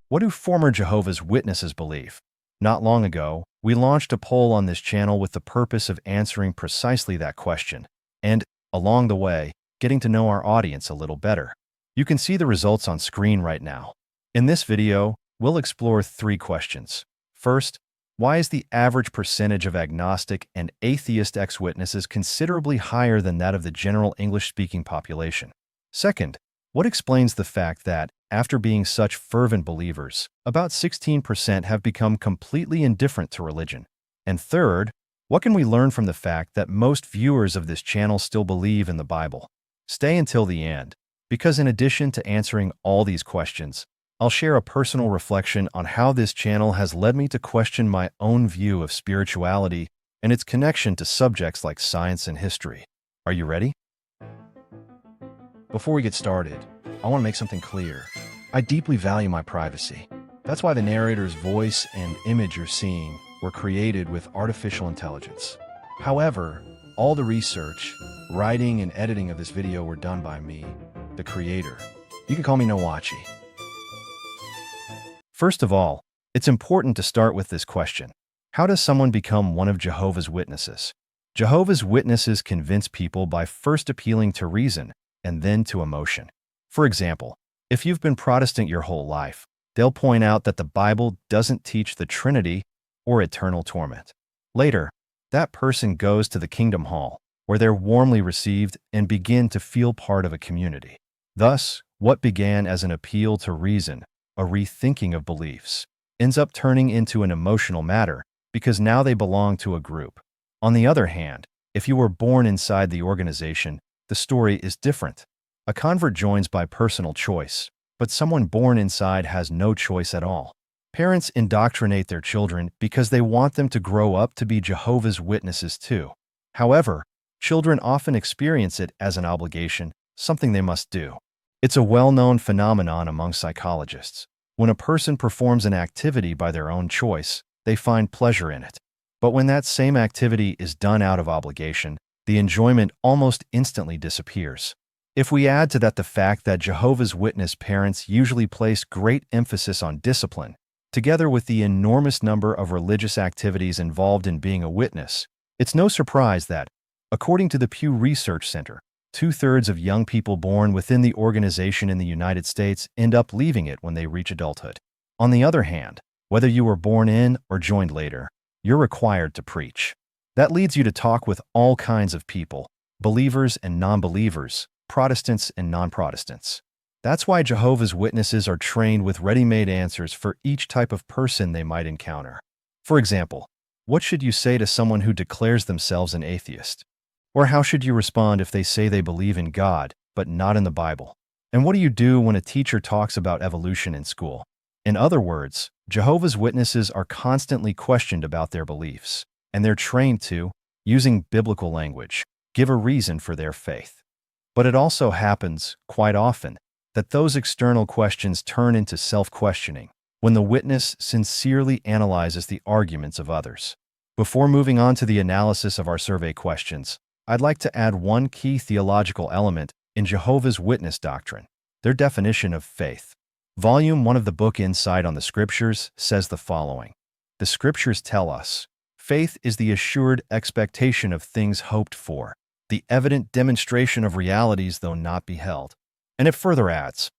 What do former Jehovah's Witnesses believe? Not long ago, we launched a poll on this channel with the purpose of answering precisely that question, and, along the way, getting to know our audience a little better. You can see the results on screen right now. In this video, we'll explore 3 questions. First, why is the average percentage of agnostic and atheist ex-witnesses considerably higher than that of the general English-speaking population? Second, what explains the fact that, after being such fervent believers, about 16% have become completely indifferent to religion? And third, what can we learn from the fact that most viewers of this channel still believe in the Bible? Stay until the end, because in addition to answering all these questions, I'll share a personal reflection on how this channel has led me to question my own view of spirituality and its connection to subjects like science and history. Are you ready? Before we get started, I want to make something clear. I deeply value my privacy. That's why the narrator's voice and image you're seeing were created with artificial intelligence. However, all the research, writing, and editing of this video were done by me, the creator. You can call me Nowachi. First of all, it's important to start with this question. How does someone become one of Jehovah's Witnesses? Jehovah's Witnesses convince people by first appealing to reason and then to emotion. For example, if you've been Protestant your whole life, they'll point out that the Bible doesn't teach the Trinity or eternal torment. Later, that person goes to the Kingdom Hall, where they're warmly received and begin to feel part of a community. Thus, what began as an appeal to reason, a rethinking of beliefs, ends up turning into an emotional matter because now they belong to a group. On the other hand, if you were born inside the organization, the story is different. A convert joins by personal choice, but someone born inside has no choice at all. Parents indoctrinate their children because they want them to grow up to be Jehovah's Witnesses too. However, children often experience it as an obligation, something they must do. It's a well-known phenomenon among psychologists. When a person performs an activity by their own choice, they find pleasure in it. But when that same activity is done out of obligation, the enjoyment almost instantly disappears. If we add to that the fact that Jehovah's Witness parents usually place great emphasis on discipline, together with the enormous number of religious activities involved in being a witness, it's no surprise that, according to the Pew Research Center, 2/3 of young people born within the organization in the United States end up leaving it when they reach adulthood. On the other hand, whether you were born in or joined later, you're required to preach. That leads you to talk with all kinds of people, believers and non-believers, Protestants and non-Protestants. That's why Jehovah's Witnesses are trained with ready-made answers for each type of person they might encounter. For example, what should you say to someone who declares themselves an atheist? Or how should you respond if they say they believe in God, but not in the Bible? And what do you do when a teacher talks about evolution in school? In other words, Jehovah's Witnesses are constantly questioned about their beliefs, and they're trained to, using biblical language, give a reason for their faith. But it also happens, quite often, that those external questions turn into self-questioning when the witness sincerely analyzes the arguments of others. Before moving on to the analysis of our survey questions, I'd like to add one key theological element in Jehovah's Witness doctrine, their definition of faith. Volume 1 of the book Insight on the Scriptures says the following: "The Scriptures tell us, faith is the assured expectation of things hoped for, the evident demonstration of realities though not beheld." And it further adds,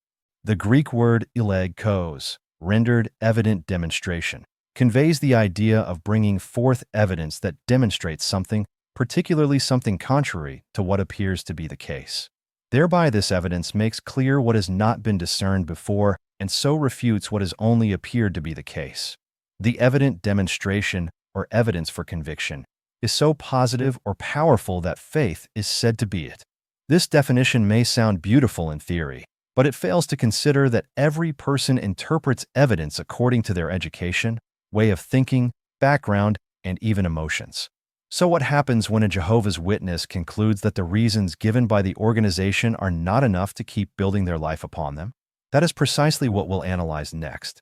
the Greek word elegkos, rendered evident demonstration, conveys the idea of bringing forth evidence that demonstrates something, particularly something contrary to what appears to be the case. Thereby this evidence makes clear what has not been discerned before and so refutes what has only appeared to be the case. The evident demonstration, or evidence for conviction, is so positive or powerful that faith is said to be it. This definition may sound beautiful in theory, but it fails to consider that every person interprets evidence according to their education, way of thinking, background, and even emotions. So what happens when a Jehovah's Witness concludes that the reasons given by the organization are not enough to keep building their life upon them? That is precisely what we'll analyze next.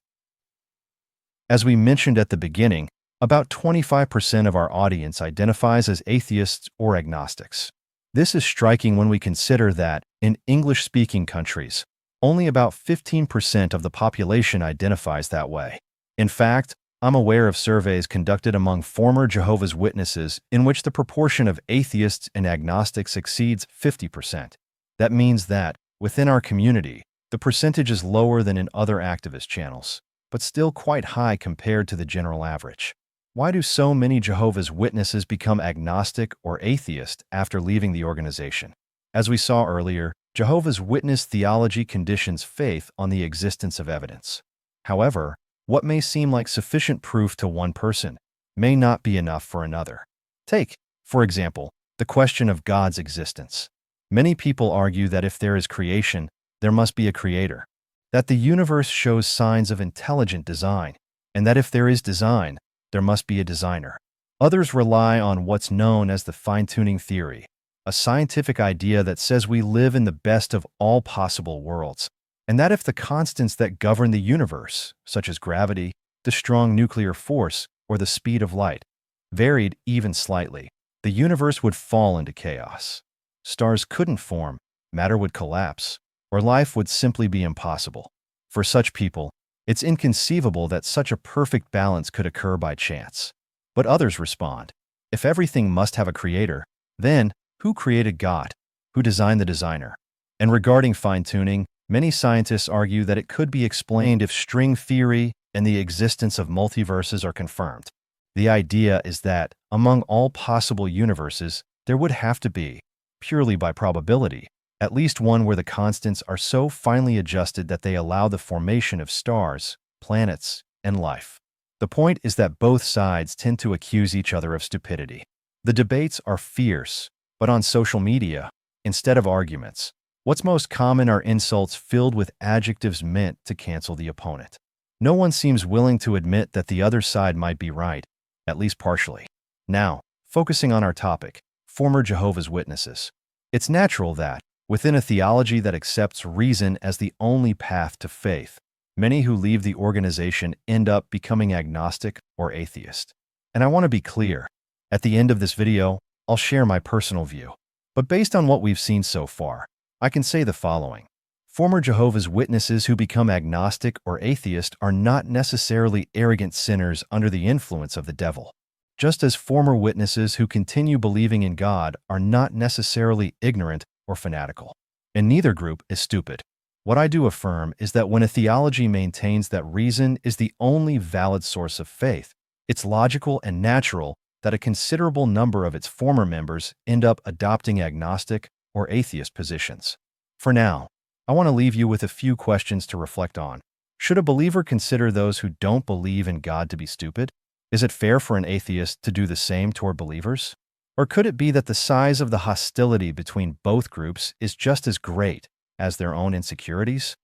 As we mentioned at the beginning, about 25% of our audience identifies as atheists or agnostics. This is striking when we consider that, in English-speaking countries, Only about 15% of the population identifies that way. In fact, I'm aware of surveys conducted among former Jehovah's Witnesses in which the proportion of atheists and agnostics exceeds 50%. That means that, within our community, the percentage is lower than in other activist channels, but still quite high compared to the general average. Why do so many Jehovah's Witnesses become agnostic or atheist after leaving the organization? As we saw earlier, Jehovah's Witness theology conditions faith on the existence of evidence. However, what may seem like sufficient proof to one person may not be enough for another. Take, for example, the question of God's existence. Many people argue that if there is creation, there must be a creator, that the universe shows signs of intelligent design, and that if there is design, there must be a designer. Others rely on what's known as the fine-tuning theory, a scientific idea that says we live in the best of all possible worlds, and that if the constants that govern the universe, such as gravity, the strong nuclear force, or the speed of light, varied even slightly, the universe would fall into chaos. Stars couldn't form, matter would collapse, or life would simply be impossible. For such people, it's inconceivable that such a perfect balance could occur by chance. But others respond, if everything must have a creator, then who created God? Who designed the designer? And regarding fine-tuning, many scientists argue that it could be explained if string theory and the existence of multiverses are confirmed. The idea is that, among all possible universes, there would have to be, purely by probability, at least one where the constants are so finely adjusted that they allow the formation of stars, planets, and life. The point is that both sides tend to accuse each other of stupidity. The debates are fierce, but on social media, instead of arguments, what's most common are insults filled with adjectives meant to cancel the opponent. No one seems willing to admit that the other side might be right, at least partially. Now, focusing on our topic, former Jehovah's Witnesses. It's natural that, within a theology that accepts reason as the only path to faith, many who leave the organization end up becoming agnostic or atheist. And I want to be clear, at the end of this video, I'll share my personal view. But based on what we've seen so far, I can say the following. Former Jehovah's Witnesses who become agnostic or atheist are not necessarily arrogant sinners under the influence of the devil. Just as former witnesses who continue believing in God are not necessarily ignorant or fanatical. And neither group is stupid. What I do affirm is that when a theology maintains that reason is the only valid source of faith, it's logical and natural that a considerable number of its former members end up adopting agnostic or atheist positions. For now, I want to leave you with a few questions to reflect on. Should a believer consider those who don't believe in God to be stupid? Is it fair for an atheist to do the same toward believers? Or could it be that the size of the hostility between both groups is just as great as their own insecurities?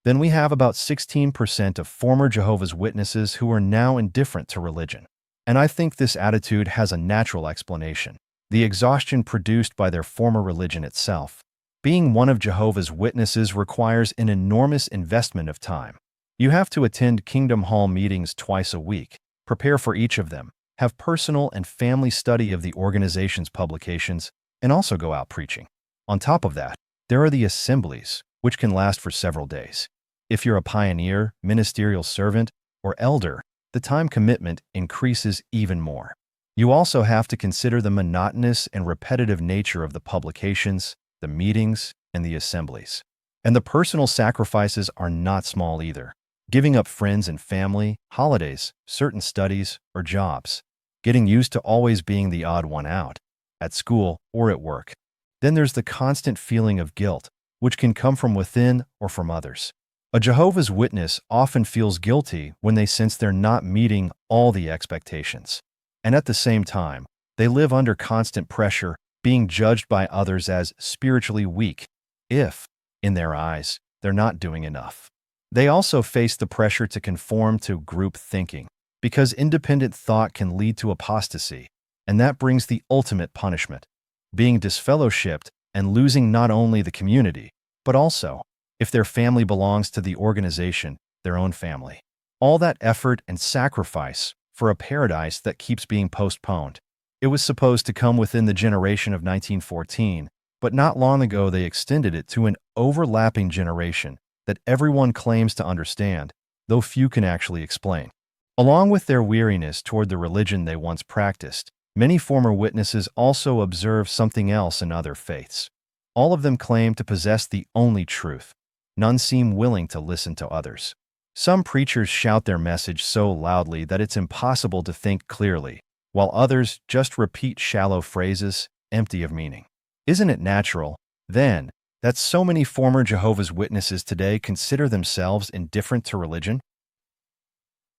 Then we have about 16% of former Jehovah's Witnesses who are now indifferent to religion. And I think this attitude has a natural explanation: the exhaustion produced by their former religion itself. Being one of Jehovah's Witnesses requires an enormous investment of time. You have to attend Kingdom Hall meetings twice a week, prepare for each of them, have personal and family study of the organization's publications, and also go out preaching. On top of that, there are the assemblies, which can last for several days. If you're a pioneer, ministerial servant, or elder, the time commitment increases even more. You also have to consider the monotonous and repetitive nature of the publications, the meetings, and the assemblies. And the personal sacrifices are not small either. Giving up friends and family, holidays, certain studies, or jobs. Getting used to always being the odd one out, at school or at work. Then there's the constant feeling of guilt, which can come from within or from others. A Jehovah's Witness often feels guilty when they sense they're not meeting all the expectations. And at the same time, they live under constant pressure, being judged by others as spiritually weak, if, in their eyes, they're not doing enough. They also face the pressure to conform to group thinking, because independent thought can lead to apostasy, and that brings the ultimate punishment: being disfellowshipped and losing not only the community, but also, if their family belongs to the organization, their own family. All that effort and sacrifice for a paradise that keeps being postponed. It was supposed to come within the generation of 1914, But not long ago they extended it to an overlapping generation that everyone claims to understand, though few can actually explain. Along with their weariness toward the religion they once practiced, many former witnesses also observe something else in other faiths. All of them claim to possess the only truth. None seem willing to listen to others. Some preachers shout their message so loudly that it's impossible to think clearly, while others just repeat shallow phrases, empty of meaning. Isn't it natural, then, that so many former Jehovah's Witnesses today consider themselves indifferent to religion?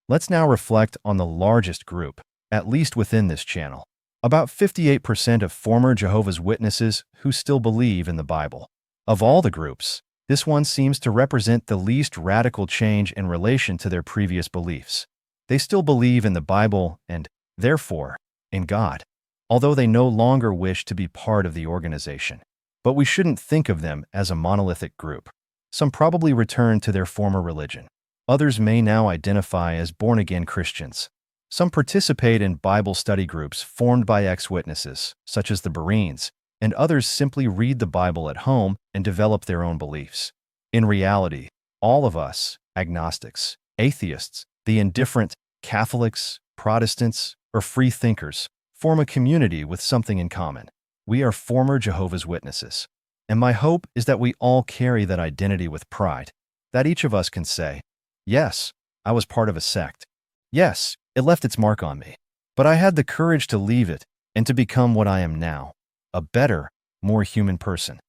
Let's now reflect on the largest group, at least within this channel. About 58% of former Jehovah's Witnesses who still believe in the Bible. Of all the groups, this one seems to represent the least radical change in relation to their previous beliefs. They still believe in the Bible and, therefore, in God, although they no longer wish to be part of the organization. But we shouldn't think of them as a monolithic group. Some probably return to their former religion. Others may now identify as born-again Christians. Some participate in Bible study groups formed by ex-witnesses, such as the Bereans, and others simply read the Bible at home and develop their own beliefs. In reality, all of us, agnostics, atheists, the indifferent, Catholics, Protestants, or free thinkers, form a community with something in common. We are former Jehovah's Witnesses. And my hope is that we all carry that identity with pride, that each of us can say, yes, I was part of a sect. Yes, it left its mark on me. But I had the courage to leave it and to become what I am now, a better, more human person.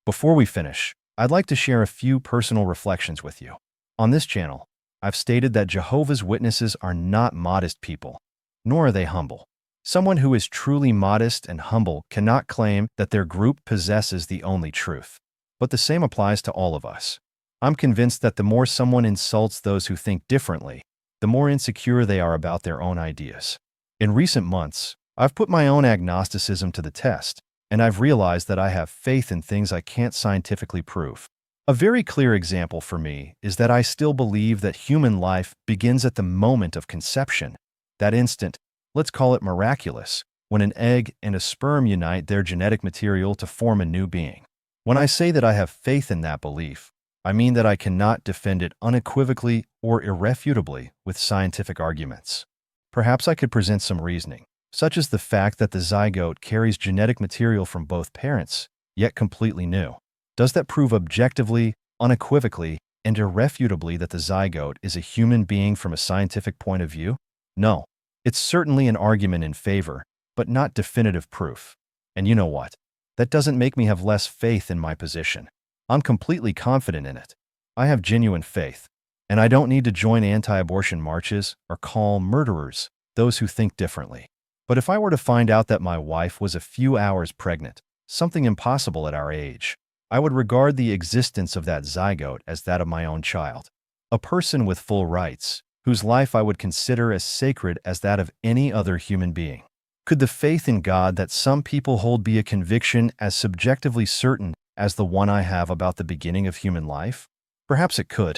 Before we finish, I'd like to share a few personal reflections with you. On this channel, I've stated that Jehovah's Witnesses are not modest people, nor are they humble. Someone who is truly modest and humble cannot claim that their group possesses the only truth. But the same applies to all of us. I'm convinced that the more someone insults those who think differently, the more insecure they are about their own ideas. In recent months, I've put my own agnosticism to the test, and I've realized that I have faith in things I can't scientifically prove. A very clear example for me is that I still believe that human life begins at the moment of conception. That instant, let's call it miraculous, when an egg and a sperm unite their genetic material to form a new being. When I say that I have faith in that belief, I mean that I cannot defend it unequivocally or irrefutably with scientific arguments. Perhaps I could present some reasoning, such as the fact that the zygote carries genetic material from both parents, yet completely new. Does that prove objectively, unequivocally, and irrefutably that the zygote is a human being from a scientific point of view? No. It's certainly an argument in favor, but not definitive proof. And you know what? That doesn't make me have less faith in my position. I'm completely confident in it. I have genuine faith, and I don't need to join anti-abortion marches or call murderers those who think differently. But if I were to find out that my wife was a few hours pregnant, something impossible at our age, I would regard the existence of that zygote as that of my own child, a person with full rights, whose life I would consider as sacred as that of any other human being. Could the faith in God that some people hold be a conviction as subjectively certain as the one I have about the beginning of human life? Perhaps it could.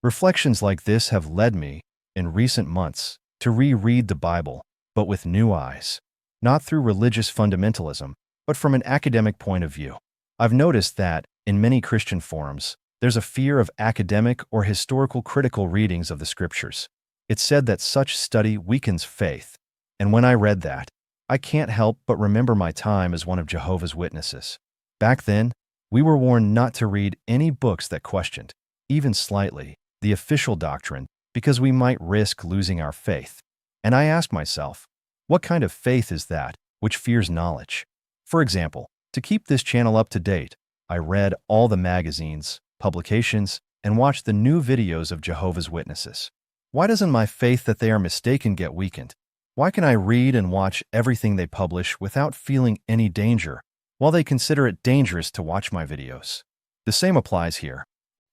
Reflections like this have led me, in recent months, to reread the Bible, but with new eyes, not through religious fundamentalism, but from an academic point of view. I've noticed that, in many Christian forums, there's a fear of academic or historical critical readings of the Scriptures. It's said that such study weakens faith, and when I read that, I can't help but remember my time as one of Jehovah's Witnesses. Back then, we were warned not to read any books that questioned, even slightly, the official doctrine because we might risk losing our faith. And I asked myself, what kind of faith is that which fears knowledge? For example, to keep this channel up to date, I read all the magazines, publications, and watched the new videos of Jehovah's Witnesses. Why doesn't my faith that they are mistaken get weakened? Why can I read and watch everything they publish without feeling any danger, while they consider it dangerous to watch my videos? The same applies here.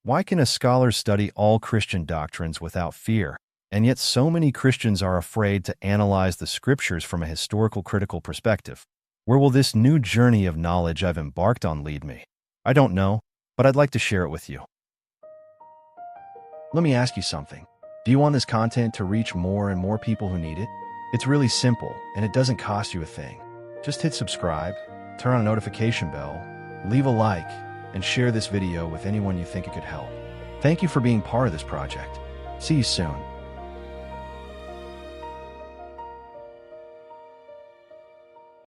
Why can a scholar study all Christian doctrines without fear, and yet so many Christians are afraid to analyze the Scriptures from a historical critical perspective? Where will this new journey of knowledge I've embarked on lead me? I don't know, but I'd like to share it with you. Let me ask you something. Do you want this content to reach more and more people who need it? It's really simple, and it doesn't cost you a thing. Just hit subscribe, turn on a notification bell, leave a like, and share this video with anyone you think it could help. Thank you for being part of this project. See you soon.